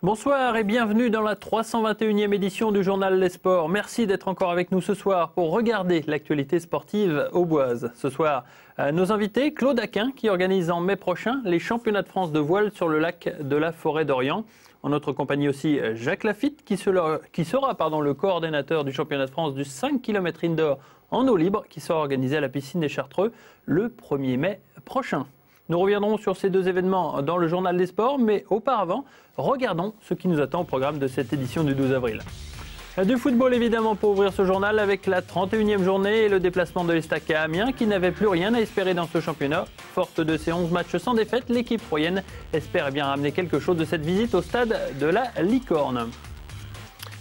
Bonsoir et bienvenue dans la 321e édition du Journal Les Sports. Merci d'être encore avec nous ce soir pour regarder l'actualité sportive auboise. Ce soir, nos invités, Claude Aquin qui organise en mai prochain les championnats de France de voile sur le lac de la Forêt d'Orient. En notre compagnie aussi Jacques Lafitte qui sera le coordinateur du championnat de France du 5 km indoor en eau libre qui sera organisé à la piscine des Chartreux le 1er mai prochain. Nous reviendrons sur ces deux événements dans le Journal des Sports, mais auparavant, regardons ce qui nous attend au programme de cette édition du 12 avril. Du football évidemment pour ouvrir ce journal avec la 31e journée et le déplacement de l'Estac à Amiens qui n'avait plus rien à espérer dans ce championnat. Forte de ses 11 matchs sans défaite, l'équipe troyenne espère bien ramener quelque chose de cette visite au stade de la Licorne.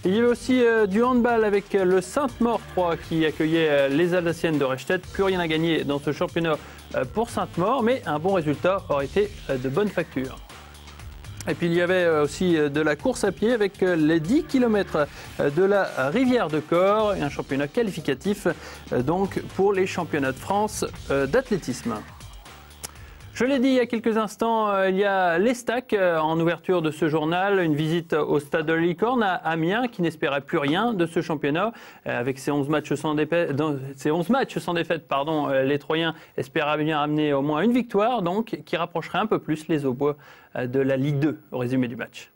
Il y avait aussi du handball avec le Sainte-Maure 3 qui accueillait les Alsaciennes de Rechstedt. Plus rien à gagner dans ce championnat pour Sainte-Maure, mais un bon résultat aurait été de bonne facture. Et puis il y avait aussi de la course à pied avec les 10 km de la Rivière de Corps et un championnat qualificatif donc pour les championnats de France d'athlétisme. Je l'ai dit il y a quelques instants, il y a l'Estac en ouverture de ce journal, une visite au stade de la Licorne à Amiens qui n'espérait plus rien de ce championnat. Avec ses 11 matchs sans défaite, les Troyens espéraient bien amener au moins une victoire, donc qui rapprocherait un peu plus les Aubois de la Ligue 2 au résumé du match.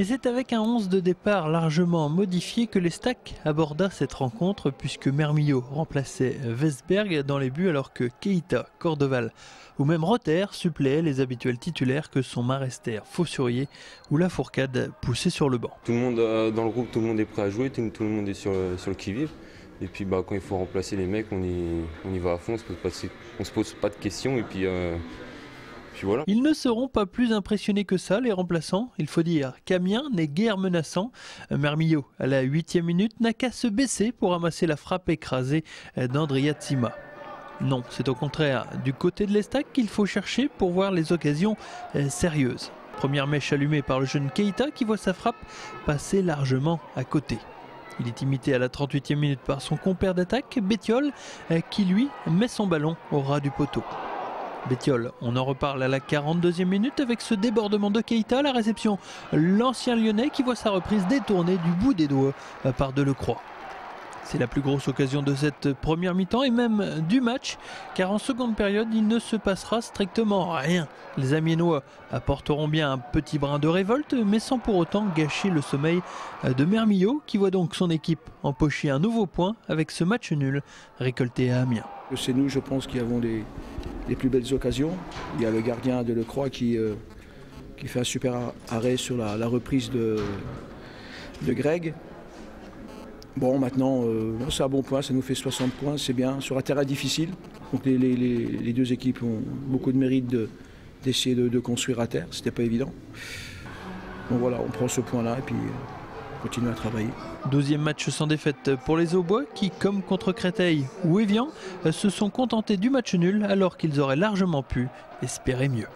Et c'est avec un 11 de départ largement modifié que l'Estac aborda cette rencontre puisque Mermillot remplaçait Westberg dans les buts alors que Keita, Cordoval ou même Rother suppléaient les habituels titulaires que sont Marester, Faussurier ou Lafourcade poussés sur le banc. Tout le monde dans le groupe, tout le monde est prêt à jouer, tout le monde est sur le qui-vive. Et puis quand il faut remplacer les mecs, on y va à fond, on se pose pas de questions et puis voilà. Ils ne seront pas plus impressionnés que ça, les remplaçants. Il faut dire qu'Amiens n'est guère menaçant. Mermillot, à la 8e minute, n'a qu'à se baisser pour ramasser la frappe écrasée d'Andrea Tsima. Non, c'est au contraire du côté de l'Estac qu'il faut chercher pour voir les occasions sérieuses. Première mèche allumée par le jeune Keita qui voit sa frappe passer largement à côté. Il est imité à la 38e minute par son compère d'attaque, Bettiol, qui lui met son ballon au ras du poteau. Bettiol, on en reparle à la 42e minute avec ce débordement de Keita, la réception, l'ancien Lyonnais qui voit sa reprise détournée du bout des doigts par Delecroix. C'est la plus grosse occasion de cette première mi-temps et même du match, car en seconde période, il ne se passera strictement rien. Les Amiénois apporteront bien un petit brin de révolte, mais sans pour autant gâcher le sommeil de Mermillot, qui voit donc son équipe empocher un nouveau point avec ce match nul récolté à Amiens. C'est nous, je pense, qui avons les plus belles occasions. Il y a le gardien Delecroix qui fait un super arrêt sur la reprise de Greg. Bon, maintenant, c'est un bon point, ça nous fait 60 points, c'est bien, sur un terrain difficile. Donc les deux équipes ont beaucoup de mérite d'essayer de construire à terre, c'était pas évident. Donc voilà, on prend ce point-là et puis on continue à travailler. 12e match sans défaite pour les Aubois qui, comme contre Créteil ou Évian, se sont contentés du match nul alors qu'ils auraient largement pu espérer mieux.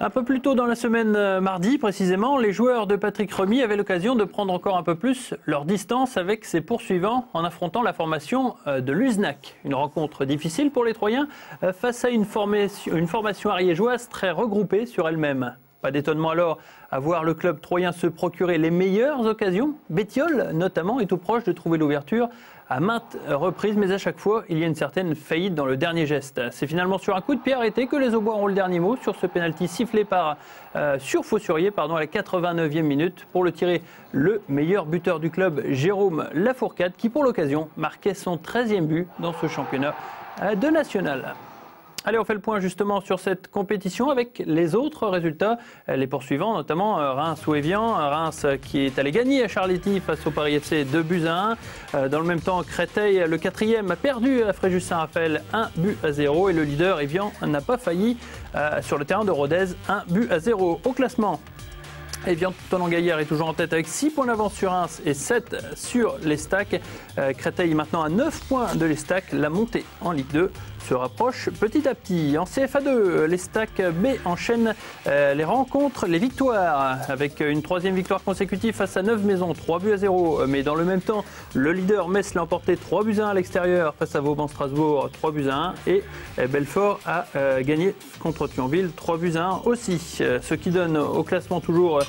Un peu plus tôt dans la semaine, mardi précisément, les joueurs de Patrick Remy avaient l'occasion de prendre encore un peu plus leur distance avec ses poursuivants en affrontant la formation de l'Uznac. Une rencontre difficile pour les Troyens face à une formation ariégeoise très regroupée sur elle-même. Pas d'étonnement alors à voir le club troyen se procurer les meilleures occasions. Bettiol notamment est tout proche de trouver l'ouverture à maintes reprises, mais à chaque fois, il y a une certaine faillite dans le dernier geste. C'est finalement sur un coup de pied arrêté que les Aubois auront le dernier mot sur ce pénalty sifflé sur Faussurier à la 89e minute pour le tirer le meilleur buteur du club, Jérôme Lafourcade, qui pour l'occasion marquait son 13e but dans ce championnat de national. Allez, on fait le point justement sur cette compétition avec les autres résultats, les poursuivants, notamment Reims ou Évian. Reims qui est allé gagner à Charléty face au Paris FC 2-1. Dans le même temps, Créteil, le 4e, a perdu à Fréjus-Saint-Raphaël 1-0. Et le leader Évian n'a pas failli sur le terrain de Rodez 1-0. Au classement, Évian Tonon-Gaillard est toujours en tête avec 6 points d'avance sur Reims et 7 sur l'Estac. Créteil maintenant à 9 points de l'Estac. La montée en Ligue 2 se rapproche petit à petit. En CFA2, les Stacks B enchaînent les rencontres, les victoires, avec une troisième victoire consécutive face à Neuve-Maisons, 3-0. Mais dans le même temps, le leader Metz l'a emporté 3-1 à l'extérieur face à Vauban-Strasbourg, 3-1. Et Belfort a gagné contre Thionville, 3-1 aussi. Ce qui donne au classement toujours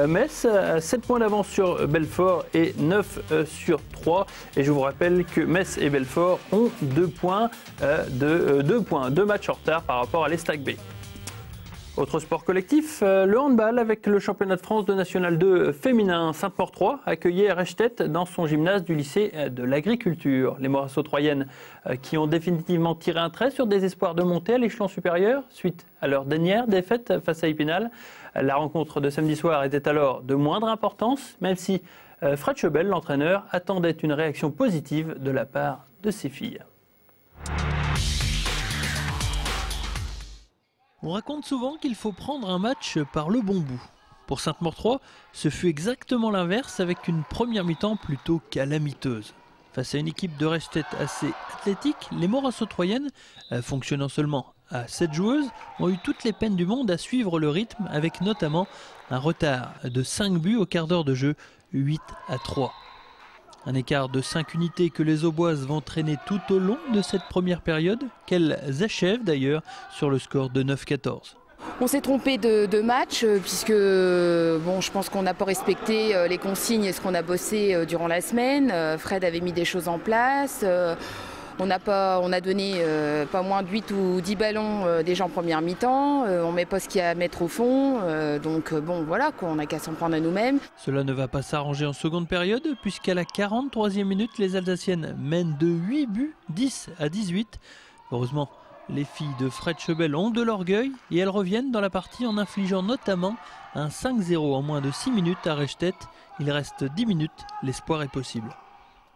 Metz, 7 points d'avance sur Belfort et 9 sur 3. Et je vous rappelle que Metz et Belfort ont 2 points, 2 matchs en retard par rapport à les Stacks B. Autre sport collectif, le handball avec le championnat de France de National 2 féminin. Sainte-Maure 3 accueillait Rechtet dans son gymnase du lycée de l'agriculture. Les Morasseaux-Troyennes qui ont définitivement tiré un trait sur des espoirs de monter à l'échelon supérieur suite à leur dernière défaite face à Épinal. La rencontre de samedi soir était alors de moindre importance, même si Fred Chebel, l'entraîneur, attendait une réaction positive de la part de ses filles. On raconte souvent qu'il faut prendre un match par le bon bout. Pour Sainte-Maure 3, ce fut exactement l'inverse avec une première mi-temps plutôt calamiteuse. Face à une équipe de Rechtet assez athlétique, les Morasseaux-Troyennes, fonctionnant seulement à 7 joueuses, ont eu toutes les peines du monde à suivre le rythme avec notamment un retard de 5 buts au quart d'heure de jeu, 8-3. Un écart de 5 unités que les Auboises vont traîner tout au long de cette première période, qu'elles achèvent d'ailleurs sur le score de 9-14. On s'est trompé de match puisque je pense qu'on n'a pas respecté les consignes et ce qu'on a bossé durant la semaine. Fred avait mis des choses en place. On a donné pas moins de 8 ou 10 ballons déjà en première mi-temps. On met pas ce qu'il y a à mettre au fond. Voilà, on n'a qu'à s'en prendre à nous-mêmes. Cela ne va pas s'arranger en seconde période puisqu'à la 43e minute, les Alsaciennes mènent de 8 buts, 10-18. Heureusement, les filles de Fred Chebel ont de l'orgueil et elles reviennent dans la partie en infligeant notamment un 5-0 en moins de 6 minutes à Rechtet. Il reste 10 minutes, l'espoir est possible.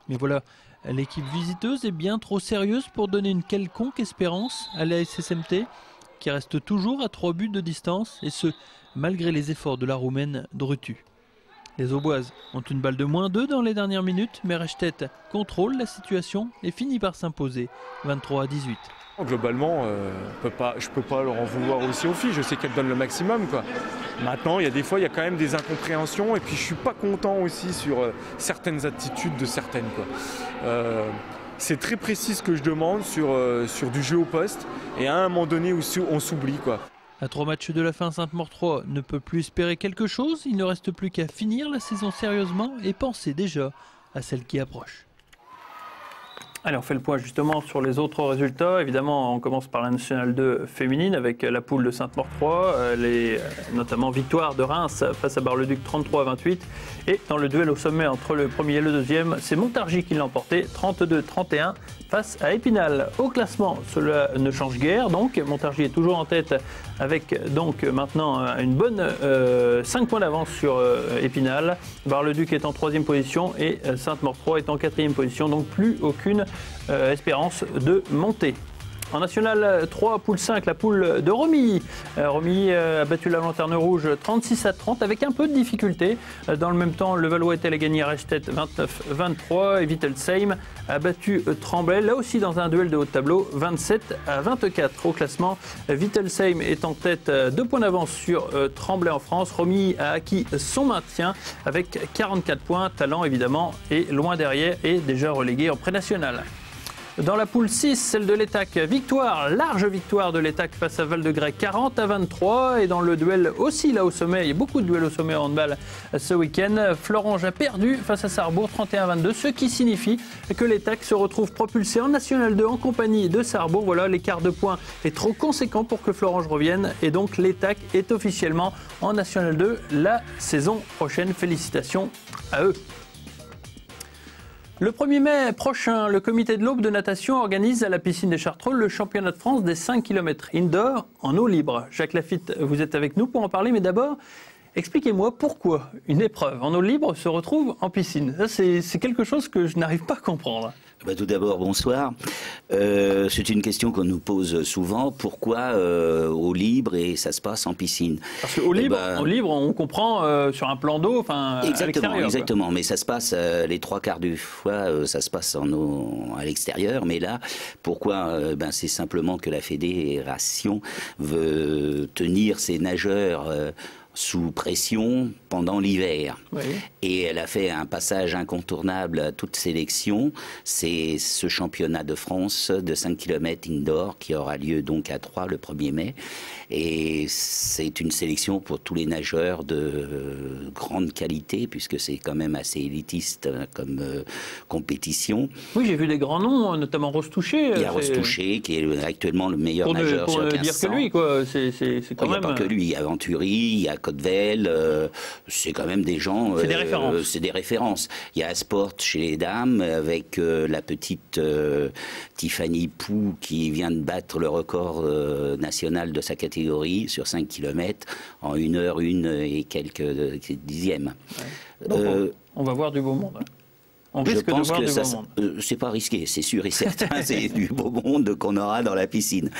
Mais voilà, l'équipe visiteuse est bien trop sérieuse pour donner une quelconque espérance à la SSMT, qui reste toujours à 3 buts de distance, et ce, malgré les efforts de la Roumaine Drutu. Les Auboises ont une balle de -2 dans les dernières minutes, mais Rechtet contrôle la situation et finit par s'imposer 23-18. Globalement, je peux pas leur en vouloir aussi aux filles, je sais qu'elles donnent le maximum, quoi. Maintenant, il y a des fois, il y a quand même des incompréhensions et puis je suis pas content aussi sur certaines attitudes de certaines, quoi. C'est très précis ce que je demande sur du jeu au poste et à un moment donné aussi on s'oublie, quoi. À 3 matchs de la fin, Sainte-Maure 3 ne peut plus espérer quelque chose. Il ne reste plus qu'à finir la saison sérieusement et penser déjà à celle qui approche. Allez, on fait le point justement sur les autres résultats. Évidemment, on commence par la Nationale 2 féminine avec la poule de Sainte-Maure 3, notamment victoire de Reims face à Bar-le-Duc 33-28. Et dans le duel au sommet entre le premier et le deuxième, c'est Montargis qui l'a emporté 32-31 face à Épinal. Au classement, cela ne change guère. Donc, Montargis est toujours en tête avec donc maintenant une bonne 5 points d'avance sur Épinal. Bar-le-Duc est en 3e position et Sainte-Maure 3 est en 4e position. Donc, plus aucune espérance de monter. En National 3, poule 5, la poule de Romilly. Romilly a battu la Lanterne Rouge 36-30 avec un peu de difficulté. Dans le même temps, le Valois-Etel a gagné à Rechtet 29-23 et Wittelsheim a battu Tremblay, là aussi dans un duel de haut de tableau, 27-24 au classement. Wittelsheim est en tête, 2 points d'avance sur Tremblay en France. Romilly a acquis son maintien avec 44 points. Talent évidemment est loin derrière et déjà relégué en pré-national. Dans la poule 6, celle de l'Étac, large victoire de l'Étac face à Val-de-Grès, 40-23. Et dans le duel aussi là au sommet, il y a beaucoup de duels au sommet en handball ce week-end. Florange a perdu face à Sarrebourg, 31-22, ce qui signifie que l'Étac se retrouve propulsé en National 2 en compagnie de Sarrebourg. Voilà, l'écart de points est trop conséquent pour que Florange revienne. Et donc l'Étac est officiellement en National 2 la saison prochaine. Félicitations à eux. Le 1er mai prochain, le comité de l'Aube de natation organise à la piscine des Chartreux le championnat de France des 5 km indoor en eau libre. Jacques Lafitte, vous êtes avec nous pour en parler, mais d'abord, expliquez-moi pourquoi une épreuve en eau libre se retrouve en piscine. Ça, c'est quelque chose que je n'arrive pas à comprendre. Tout d'abord, bonsoir. C'est une question qu'on nous pose souvent. Pourquoi eau libre et ça se passe en piscine? Parce qu'au libre, on comprend sur un plan d'eau, à l'extérieur. Exactement, mais ça se passe les 3/4 du fois, ça se passe en eau à l'extérieur. Mais là, pourquoi c'est simplement que la fédération veut tenir ses nageurs sous pression pendant l'hiver. Oui. Et elle a fait un passage incontournable à toute sélection. C'est ce championnat de France de 5 km indoor qui aura lieu donc à Troyes le 1er mai. Et c'est une sélection pour tous les nageurs de grande qualité, puisque c'est quand même assez élitiste comme compétition. Oui, j'ai vu des grands noms, notamment Rose Touché. Il y a Rose Touché, qui est actuellement le meilleur nageur sur 1500. Pour ne dire que lui, quoi. C'est quand même... Il n'y a pas que lui, il y a Venturi, il y a Cottevel, c'est quand même des gens... C'est des références. C'est des références. Il y a Asport chez les dames, avec la petite Tiffany Pou, qui vient de battre le record national de sa catégorie sur 5 km en 1 heure, 1 et quelques dixièmes. Ouais. Donc, on va voir du beau monde. Je pense que c'est pas risqué, c'est sûr et certain, c'est du beau monde qu'on aura dans la piscine.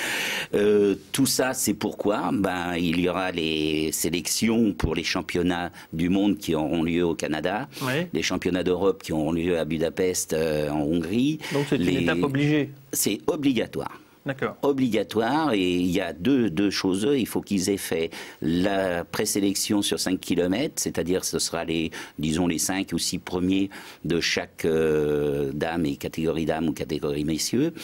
Tout ça, c'est pourquoi il y aura les sélections pour les championnats du monde qui auront lieu au Canada, oui. Les championnats d'Europe qui auront lieu à Budapest, en Hongrie. Donc c'est une étape obligée. C'est obligatoire. D'accord. Obligatoire, et il y a deux choses. Il faut qu'ils aient fait la présélection sur 5 km, c'est-à-dire ce sera les 5 ou 6 premiers de chaque dame et catégorie dame ou catégorie messieurs.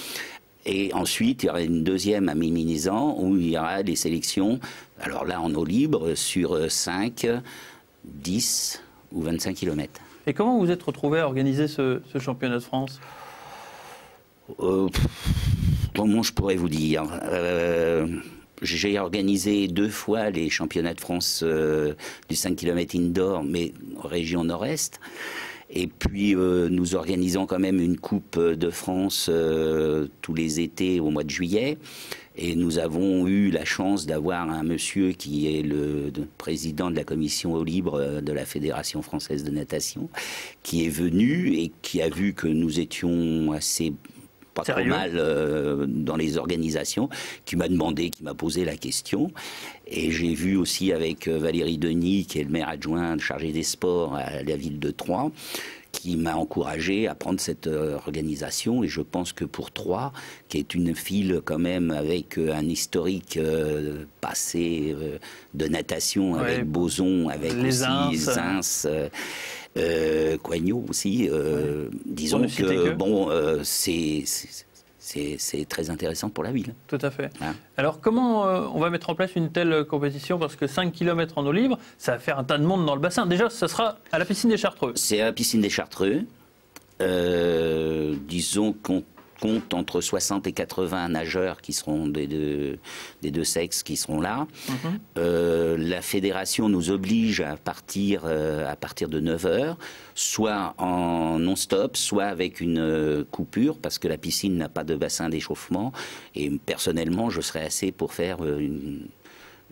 Et ensuite, il y aura une deuxième à Mimizan où il y aura les sélections, alors là en eau libre, sur 5, 10 ou 25 km. Et comment vous êtes retrouvé à organiser ce championnat de France ? Comment je pourrais vous dire, j'ai organisé 2 fois les championnats de France du 5 km indoor, mais région nord-est. Et puis nous organisons quand même une Coupe de France tous les étés au mois de juillet. Et nous avons eu la chance d'avoir un monsieur qui est le président de la commission eau libre de la Fédération française de natation, qui est venu et qui a vu que nous étions assez... pas trop mal dans les organisations, qui m'a posé la question. Et j'ai vu aussi avec Valérie Denis, qui est le maire adjoint chargé des sports à la ville de Troyes, qui m'a encouragé à prendre cette organisation. Et je pense que pour Troyes, qui est une ville quand même avec un historique passé de natation, ouais, avec Boson, avec les aussi Zins, Coignot aussi, disons que bon, c'est très intéressant pour la ville. Tout à fait. Hein? Alors comment on va mettre en place une telle compétition? Parce que 5 km en eau libre, ça va faire un tas de monde dans le bassin. Déjà, ça sera à la piscine des Chartreux. C'est à la piscine des Chartreux. Disons qu'on compte entre 60 et 80 nageurs qui seront des deux sexes qui seront là. La fédération nous oblige à partir de 9h, soit en non-stop, soit avec une coupure, parce que la piscine n'a pas de bassin d'échauffement. Et personnellement, je serais assez pour faire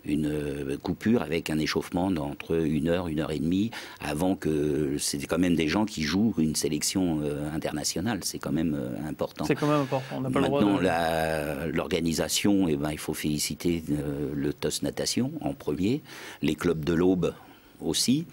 une coupure avec un échauffement d'entre 1 heure, 1 heure et demie, avant que... C'est quand même des gens qui jouent une sélection internationale, c'est quand même important. C'est quand même important, on n'a pas le droit de... Maintenant, l'organisation, il faut féliciter le TOS Natation en premier, les clubs de l'Aube aussi,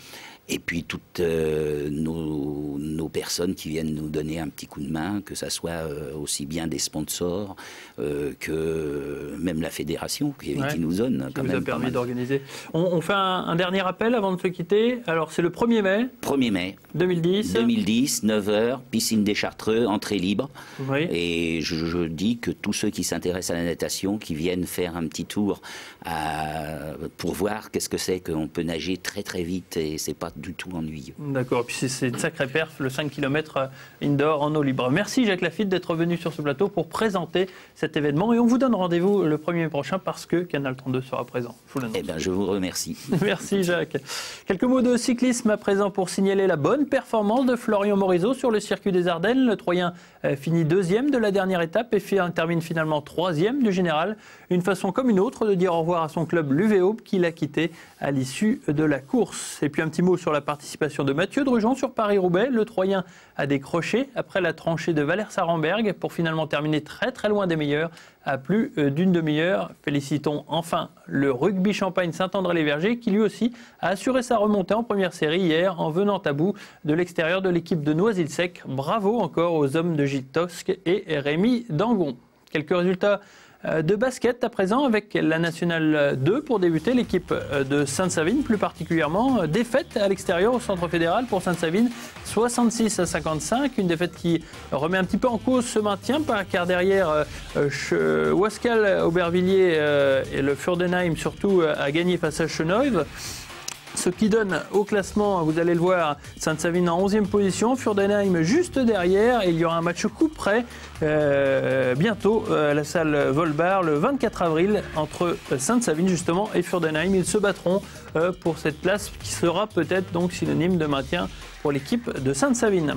et puis toutes nos personnes qui viennent nous donner un petit coup de main, que ça soit aussi bien des sponsors que même la fédération qui nous donne. Qui vous a permis d'organiser. On fait un dernier appel avant de se quitter. Alors c'est le 1er mai. 1er mai. 2010. 2010, 9h, piscine des Chartreux, entrée libre. Oui. Et je dis que tous ceux qui s'intéressent à la natation, qui viennent faire un petit tour pour voir qu'est-ce que c'est qu'on peut nager très très vite et c'est pas du tout ennuyeux. D'accord, et puis c'est une sacrée perf, le 5 km indoor en eau libre. Merci Jacques Lafitte d'être venu sur ce plateau pour présenter cet événement et on vous donne rendez-vous le 1er mai prochain parce que Canal 32 sera présent. Je vous remercie. Merci Jacques. Quelques mots de cyclisme à présent pour signaler la bonne performance de Florian Morizot sur le circuit des Ardennes. Le Troyen finit 2e de la dernière étape et termine finalement 3e du général. Une façon comme une autre de dire au revoir à son club l'UVO qui l'a quitté à l'issue de la course. Et puis un petit mot sur sur la participation de Mathieu Drugeon sur Paris-Roubaix. Le Troyen a décroché après la tranchée de Valère Sarenberg pour finalement terminer très très loin des meilleurs à plus d'une demi-heure. Félicitons enfin le Rugby Champagne Saint-André-les-Vergers qui lui aussi a assuré sa remontée en première série hier en venant à bout de l'extérieur de l'équipe de Noisy-le-Sec. Bravo encore aux hommes de Gilles Tosque et Rémi Dangon. Quelques résultats de basket à présent avec la Nationale 2 pour débuter. L'équipe de Sainte-Savine plus particulièrement. Défaite à l'extérieur au Centre Fédéral pour Sainte-Savine 66-55. Une défaite qui remet un petit peu en cause ce maintien car derrière Wascal, Aubervilliers et le Furdenheim surtout a gagné face à Cheneuve. Ce qui donne au classement, vous allez le voir, Sainte-Savine en 11e position, Furdenheim juste derrière. Et il y aura un match coup près bientôt à la salle Volbar le 24 avril entre Sainte-Savine justement et Furdenheim. Ils se battront pour cette place qui sera peut-être donc synonyme de maintien pour l'équipe de Sainte-Savine.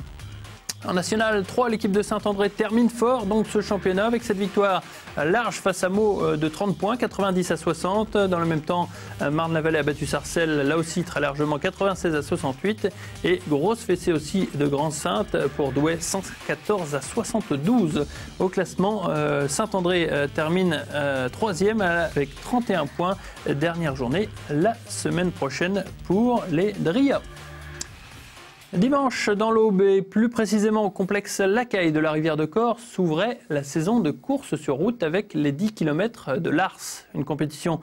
En National 3, l'équipe de Saint-André termine fort donc ce championnat avec cette victoire large face à Meaux de 30 points, 90-60. Dans le même temps, Marne-la-Vallée a battu Sarcelles, là aussi très largement, 96-68. Et grosse fessée aussi de Grande-Sainte pour Douai, 114-72. Au classement, Saint-André termine 3e avec 31 points. Dernière journée la semaine prochaine pour les Dria. Dimanche, dans l'Aube et plus précisément au complexe Lacaille de la rivière de Corse, s'ouvrait la saison de course sur route avec les 10 km de l'Ars. Une compétition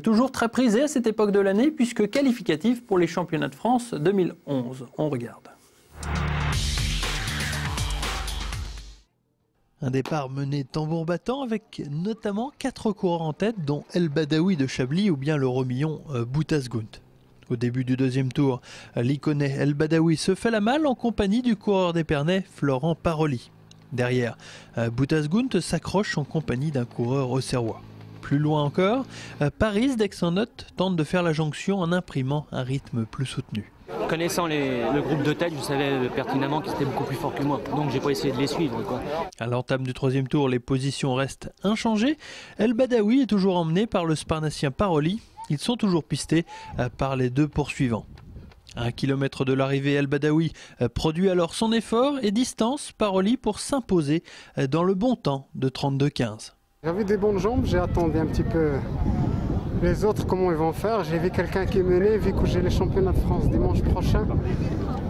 toujours très prisée à cette époque de l'année puisque qualificative pour les championnats de France 2011. On regarde. Un départ mené tambour battant avec notamment 4 coureurs en tête dont El Badawi de Chablis ou bien le Romillon Boutasgount. Au début du deuxième tour, l'Iconais El Badawi se fait la malle en compagnie du coureur d'Épernay, Florent Paroli. Derrière, Boutasgount s'accroche en compagnie d'un coureur auxerrois. Plus loin encore, Paris d'Aix-en-Note tente de faire la jonction en imprimant un rythme plus soutenu. Connaissant le groupe de tête, je savais pertinemment qu'ils étaient beaucoup plus forts que moi, donc j'ai pas essayé de les suivre, quoi. À l'entame du troisième tour, les positions restent inchangées. El Badawi est toujours emmené par le Sparnacien Paroli. Ils sont toujours pistés par les deux poursuivants. À 1 km de l'arrivée, El Badawi produit alors son effort et distance Paroli pour s'imposer dans le bon temps de 32-15. J'avais des bonnes jambes, j'ai attendu un petit peu les autres comment ils vont faire. J'ai vu quelqu'un qui menait, vu que j'ai les championnats de France dimanche prochain.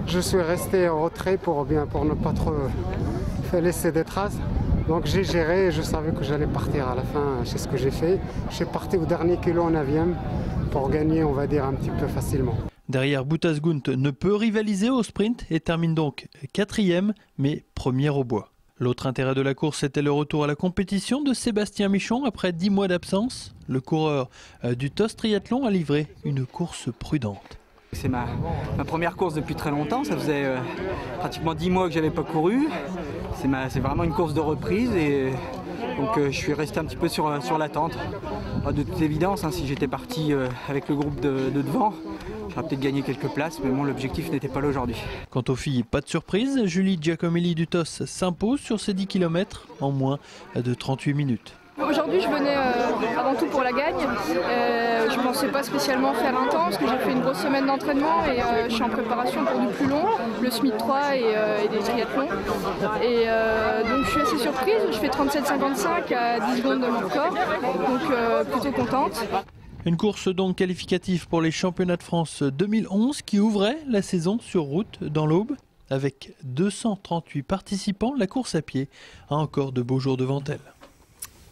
Je suis resté en retrait pour ne pas trop laisser des traces. Donc j'ai géré et je savais que j'allais partir à la fin, c'est ce que j'ai fait. Je suis parti au dernier kilo en 9e pour gagner, on va dire, un petit peu facilement. Derrière, Boutasgount ne peut rivaliser au sprint et termine donc 4e, mais premier au bois. L'autre intérêt de la course était le retour à la compétition de Sébastien Michon après 10 mois d'absence. Le coureur du TOS Triathlon a livré une course prudente. C'est ma première course depuis très longtemps, ça faisait pratiquement 10 mois que j'avais pas couru. C'est vraiment une course de reprise et donc je suis resté un petit peu sur l'attente. De toute évidence, si j'étais parti avec le groupe de devant, j'aurais peut-être gagné quelques places, mais bon, l'objectif n'était pas là aujourd'hui. Quant aux filles, pas de surprise, Julie Giacomelli du TOS s'impose sur ces 10 km en moins de 38 minutes. Aujourd'hui, je venais avant tout pour la gagne. Je ne pensais pas spécialement faire un temps parce que j'ai fait une grosse semaine d'entraînement et je suis en préparation pour du plus long, le SMIC 3 et des triathlons. Et donc je suis assez surprise, je fais 37,55 à 10 secondes de mon record, donc plutôt contente. Une course donc qualificative pour les championnats de France 2011 qui ouvrait la saison sur route dans l'Aube. Avec 238 participants, la course à pied a encore de beaux jours devant elle.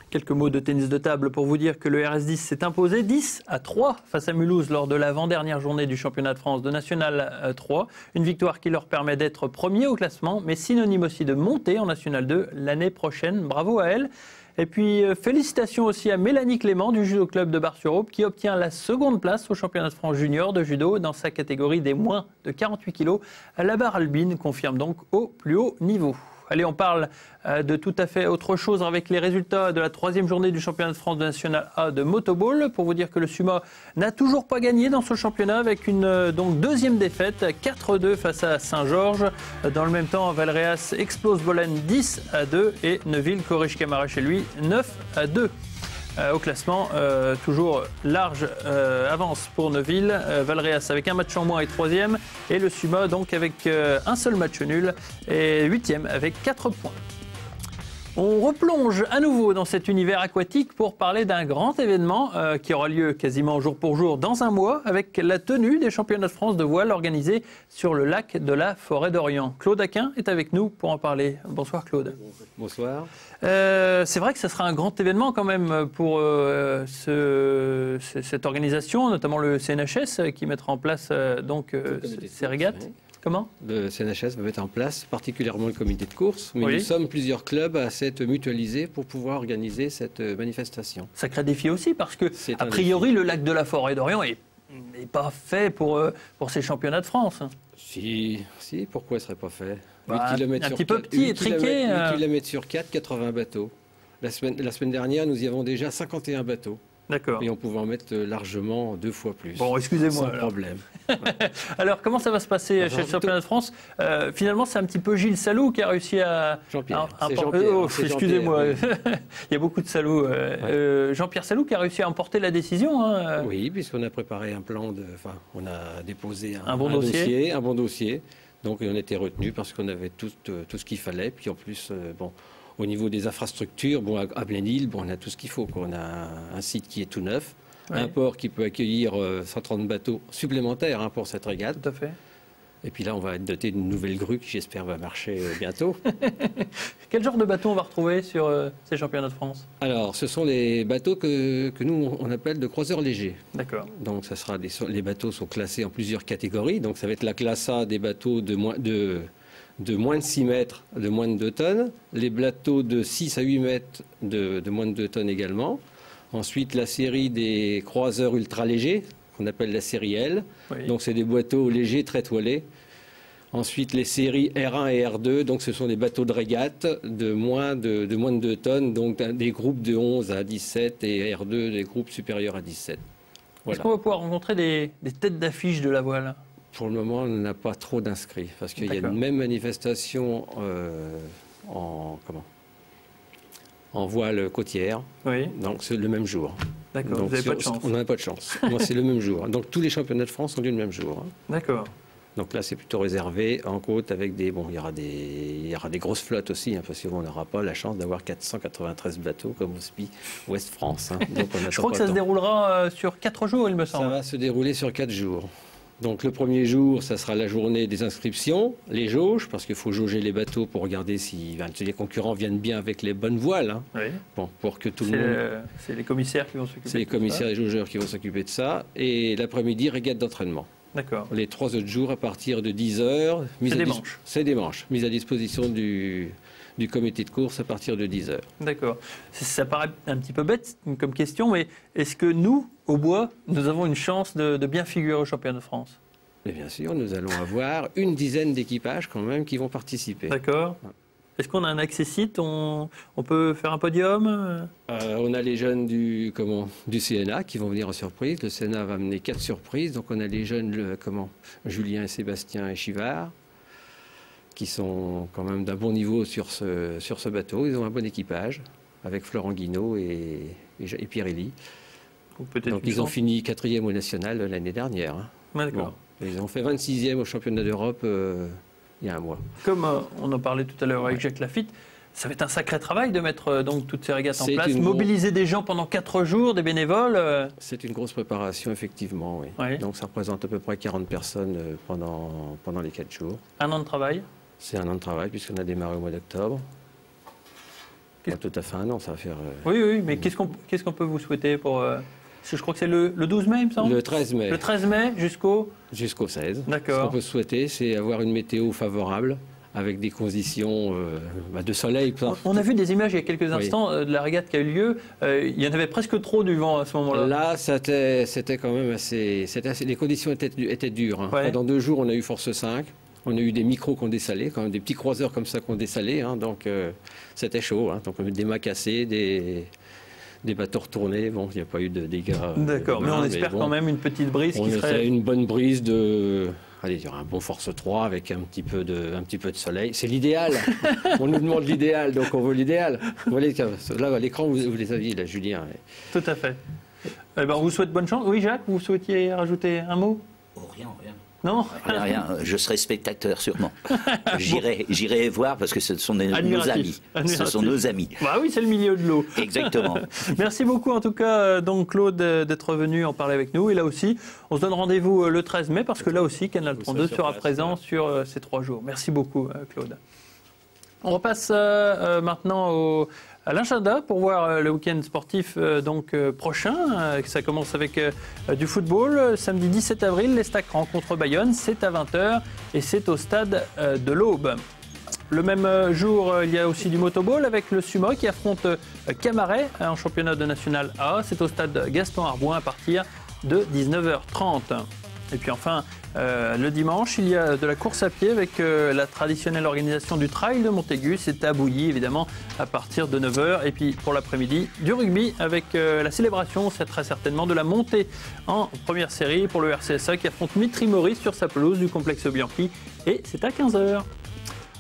Quelques mots de tennis de table pour vous dire que le RS10 s'est imposé 10-3 face à Mulhouse lors de l'avant-dernière journée du championnat de France de National 3. Une victoire qui leur permet d'être premier au classement, mais synonyme aussi de monter en National 2 l'année prochaine. Bravo à elle. Et puis félicitations aussi à Mélanie Clément du Judo Club de Bar-sur-Aube qui obtient la seconde place au championnat de France junior de judo dans sa catégorie des moins de 48 kg. La barre albine confirme donc au plus haut niveau. Allez, on parle de tout à fait autre chose avec les résultats de la 3e journée du championnat de France de National A de motoball. Pour vous dire que le Suma n'a toujours pas gagné dans ce championnat avec une donc deuxième défaite, 4-2 face à Saint-Georges. Dans le même temps, Valréas explose Bolène 10-2 et Neuville corrige Camara chez lui 9-2. au classement. Toujours large avance pour Neuville. Valréas avec un match en moins est 3e. Et le Suma donc avec un seul match nul est 8e avec 4 points. On replonge à nouveau dans cet univers aquatique pour parler d'un grand événement qui aura lieu quasiment jour pour jour dans un mois avec la tenue des championnats de France de voile organisés sur le lac de la Forêt d'Orient. Claude Aquin est avec nous pour en parler. Bonsoir Claude. Bonsoir. C'est vrai que ce sera un grand événement quand même pour cette organisation, notamment le CNHS qui mettra en place ces régates. Comment ? Le CNHS va mettre en place particulièrement le comité de course, mais oui. Nous sommes plusieurs clubs à s'être mutualisés pour pouvoir organiser cette manifestation. Sacré défi aussi parce que, a priori, le lac de la Forêt d'Orient n'est pas fait pour ces championnats de France. Si, pourquoi il ne serait pas fait 8 un km petit peu petit et triqué. 8 km sur 4, 80 bateaux. La semaine dernière, nous y avons déjà 51 bateaux. D'accord. Et on pouvait en mettre largement 2 fois plus. Bon, excusez-moi. Sans problème. Alors, comment ça va se passer chez le championnat de France ? Finalement, c'est un petit peu Gilles Salou qui a réussi à... Jean-Pierre. Excusez-moi, il y a beaucoup de Salou. Jean-Pierre Salou qui a réussi à emporter la décision. Hein. Oui, puisqu'on a préparé un plan Enfin, on a déposé un bon dossier. Donc, on était retenu parce qu'on avait tout ce qu'il fallait. Puis en plus, au niveau des infrastructures, à Blainville, on a tout ce qu'il faut. On a un site qui est tout neuf, un port qui peut accueillir 130 bateaux supplémentaires pour cette régate. Tout à fait. Et puis là, on va être doté d'une nouvelle grue qui, j'espère, va marcher bientôt. Quel genre de bateaux on va retrouver sur ces championnats de France ? Alors, ce sont les bateaux que nous, on appelle de croiseurs légers. D'accord. Donc, les bateaux sont classés en plusieurs catégories. Donc, ça va être la classe A des bateaux de moins de 6 mètres, de moins de 2 tonnes. Les bateaux de 6 à 8 mètres de moins de 2 tonnes également. Ensuite, la série des croiseurs ultra légers, qu'on appelle la série L. Oui. Donc, c'est des bateaux légers, très toilés. Ensuite, les séries R1 et R2, donc ce sont des bateaux de régate de moins de 2 tonnes, donc des groupes de 11 à 17 et R2 des groupes supérieurs à 17. Voilà. Est-ce qu'on va pouvoir rencontrer des têtes d'affiche de la voile ? Pour le moment, on n'a pas trop d'inscrits, parce qu'il y a une même manifestation en voile côtière, donc c'est le même jour. D'accord, vous n'avez pas de chance. On n'a pas de chance. Moi, c'est le même jour. Donc tous les championnats de France ont lieu le même jour. D'accord. Donc là, c'est plutôt réservé en côte avec il y aura des grosses flottes aussi, parce qu'on n'aura pas la chance d'avoir 493 bateaux comme au SPI Ouest France. Donc je crois que ça se déroulera sur 4 jours, il me semble. Ça va se dérouler sur 4 jours. Donc le premier jour, ça sera la journée des inscriptions, les jauges, parce qu'il faut jauger les bateaux pour regarder si les concurrents viennent bien avec les bonnes voiles. Oui. Pour que tout le monde... C'est les commissaires qui vont s'occuper de ça. C'est les commissaires et jaugeurs qui vont s'occuper de ça. Et l'après-midi, régate d'entraînement. D'accord. Les 3 autres jours, à partir de 10h... C'est des manches. Mise à disposition du comité de course à partir de 10h. D'accord. Ça paraît un petit peu bête comme question, mais est-ce que nous, au bois, nous avons une chance de bien figurer au championnat de France ? Mais bien sûr, nous allons avoir une dizaine d'équipages quand même qui vont participer. D'accord. Est-ce qu'on a un accès-site ? On peut faire un podium ? On a les jeunes du CNA qui vont venir en surprise. Le CNA va amener 4 surprises. Donc on a les jeunes, Julien, Sébastien et Chivard, qui sont quand même d'un bon niveau sur ce bateau. Ils ont un bon équipage, avec Florent Guinaud et Pierre-Élie. Donc ils ont fini 4e au national l'année dernière. D'accord. Ils ont fait 26e au championnat d'Europe il y a un mois. Comme on en parlait tout à l'heure avec Jacques Lafitte, ça va être un sacré travail de mettre donc toutes ces régates en place, mobiliser des gens pendant 4 jours, des bénévoles. C'est une grosse préparation, effectivement, oui. Oui. Donc ça représente à peu près 40 personnes pendant les 4 jours. Un an de travail ? C'est un an de travail, puisqu'on a démarré au mois d'octobre. Pas tout à fait un an, ça va faire... Oui, mais qu'est-ce qu'on peut vous souhaiter pour... Je crois que c'est le 12 mai, il me semble. Le 13 mai. Le 13 mai jusqu'au 16. D'accord. Ce qu'on peut souhaiter, c'est avoir une météo favorable, avec des conditions de soleil. On a vu des images il y a quelques instants de la régate qui a eu lieu. Il y en avait presque trop du vent à ce moment-là. Là, c'était quand même assez... Les conditions étaient dures. Pendant 2 jours, on a eu force 5. On a eu des micros qui ont dessalé, quand même des petits croiseurs comme ça qui ont dessalé. Donc c'était chaud. Donc on a eu des mâts cassés, des bateaux retournés. Bon, il n'y a pas eu de dégâts. D'accord, mais on espère quand même une petite brise qui serait... une bonne brise de allez, il y aura un bon force 3 avec un petit peu de soleil. C'est l'idéal. On nous demande l'idéal, donc on veut l'idéal. Là, à l'écran, vous les aviez, là, Julien. Tout à fait. Eh ben, on vous souhaite bonne chance. Oui, Jacques, vous souhaitiez rajouter un mot? Oh, rien. Non, rien. Je serai spectateur sûrement. J'irai voir parce que ce sont nos amis. Ce sont nos amis. Bah oui, c'est le milieu de l'eau. Exactement. Merci beaucoup en tout cas, donc Claude, d'être venu en parler avec nous. Et là aussi, on se donne rendez-vous le 13 mai parce que là aussi, Canal 32 sera présent sur ces 3 jours. Merci beaucoup, Claude. On repasse maintenant à l'agenda pour voir le week-end sportif prochain. Ça commence avec du football. Samedi 17 avril, l'Estac rencontre Bayonne. C'est à 20h et c'est au stade de l'Aube. Le même jour, il y a aussi du motoball avec le Sumo qui affronte Camaret en championnat de National A. C'est au stade Gaston Arbouin à partir de 19h30. Et puis enfin, le dimanche, il y a de la course à pied avec la traditionnelle organisation du Trail de Montaigu. C'est à Bouilly, évidemment, à partir de 9h. Et puis pour l'après-midi, du rugby avec la célébration, c'est très certainement de la montée en première série pour le RCSA qui affronte Mitry Maurice sur sa pelouse du complexe Bianchi. Et c'est à 15h.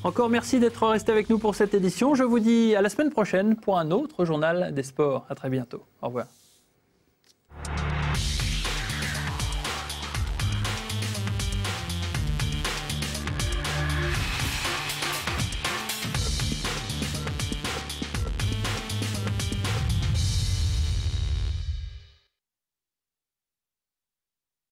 Encore merci d'être resté avec nous pour cette édition. Je vous dis à la semaine prochaine pour un autre journal des sports. À très bientôt. Au revoir.